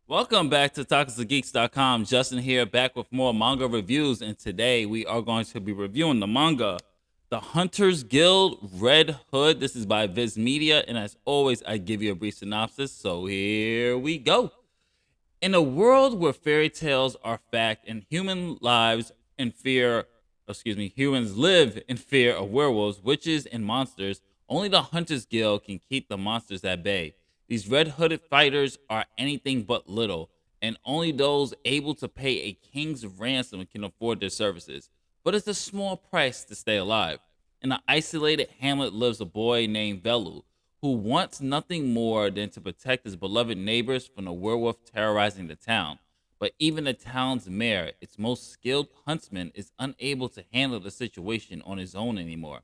Welcome back to TalksToGeeks.com. Justin here, back with more manga reviews, and today we are going to be reviewing the manga The Hunters Guild Red Hood. This is by Viz Media, and as always, I give you a brief synopsis, so here we go. In a world where fairy tales are fact and humans live in fear of werewolves, witches, and monsters, only the Hunters Guild can keep the monsters at bay. These red hooded fighters are anything but little, and only those able to pay a king's ransom can afford their services. But it's a small price to stay alive. In an isolated hamlet lives a boy named Velu, who wants nothing more than to protect his beloved neighbors from the werewolf terrorizing the town. But even the town's mayor, its most skilled huntsman, is unable to handle the situation on his own anymore.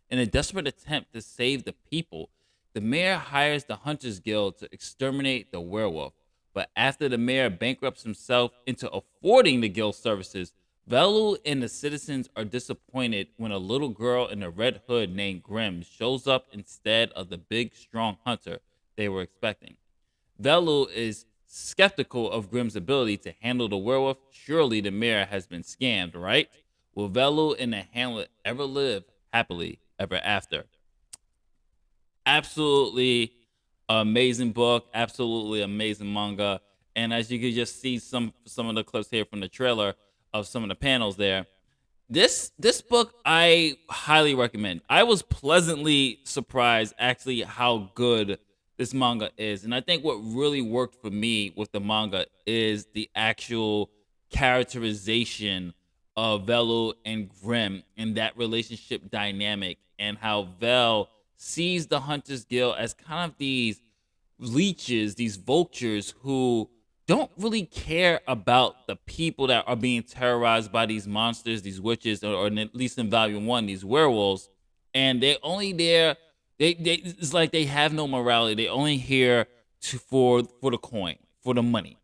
In a desperate attempt to save the people, the mayor hires the Hunters Guild to exterminate the werewolf. But after the mayor bankrupts himself into affording the guild services, Velu and the citizens are disappointed when a little girl in a red hood named Grim shows up instead of the big, strong hunter they were expecting. Velu is skeptical of Grim's ability to handle the werewolf. Surely the mayor has been scammed, right? Will Velu and the hamlet ever live happily ever after? Absolutely amazing book, absolutely amazing manga. And as you can just see some of the clips here from the trailer of some of the panels there. This book I highly recommend. I was pleasantly surprised actually how good this manga is. And I think what really worked for me with the manga is the actual characterization of Velu and Grim and that relationship dynamic, and how Vel sees the Hunters Guild as kind of these leeches, these vultures who don't really care about the people that are being terrorized by these monsters, these witches, or at least in Volume One, these werewolves, and they're only there. They it's like they have no morality. They only here for the coin, for the money,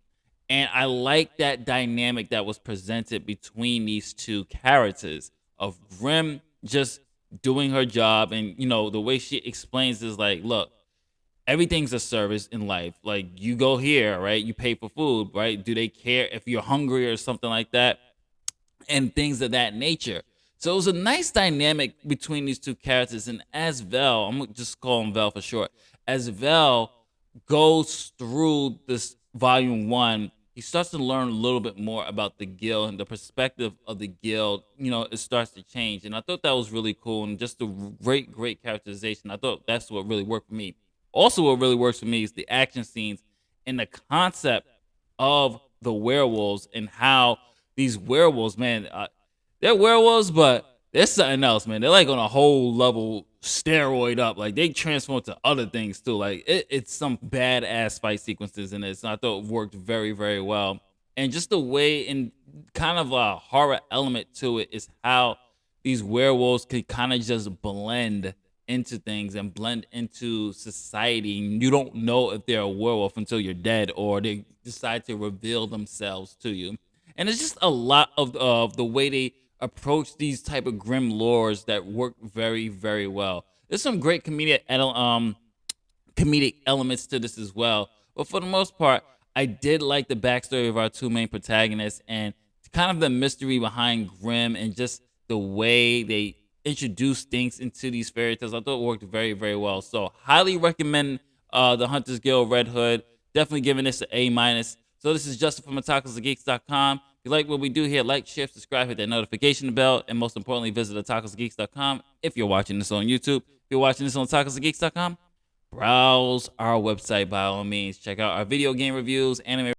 and I like that dynamic that was presented between these two characters of Grim just doing her job, and the way she explains is like, look, everything's a service in life. Like, you go here, right? You pay for food, right? Do they care if you're hungry or something like that? And things of that nature. So it was a nice dynamic between these two characters. And as Vel, I'm gonna just call him Vel for short, as Vel goes through this volume one, he starts to learn a little bit more about the guild, and the perspective of the guild, it starts to change. And I thought that was really cool, and just a great characterization. I thought that's what really worked for me. Also, what really works for me is the action scenes and the concept of the werewolves, and how these werewolves, man, they're werewolves, but they're something else, man. They're like on a whole level steroid up. Like, they transform to other things too. Like, it's some badass fight sequences in this. And I thought it worked very well. And just the way, and kind of a horror element to it, is how these werewolves could kind of just blend into things and blend into society. And you don't know if they're a werewolf until you're dead, or they decide to reveal themselves to you. And it's just a lot of the way they approach these type of grim lores that work very well. There's some great comedic elements to this as well, but for the most part, I did like the backstory of our two main protagonists, and kind of the mystery behind Grim, and just the way they introduce things into these fairy tales. I thought it worked very well. So highly recommend the Hunters Guild Red Hood. Definitely giving this an A minus. So this is Justin from Otaku.geeks.com. If you like what we do here, like, share, subscribe, hit that notification bell, and most importantly, visit Otaku.geeks.com if you're watching this on YouTube. If you're watching this on Otaku.geeks.com, browse our website by all means. Check out our video game reviews, anime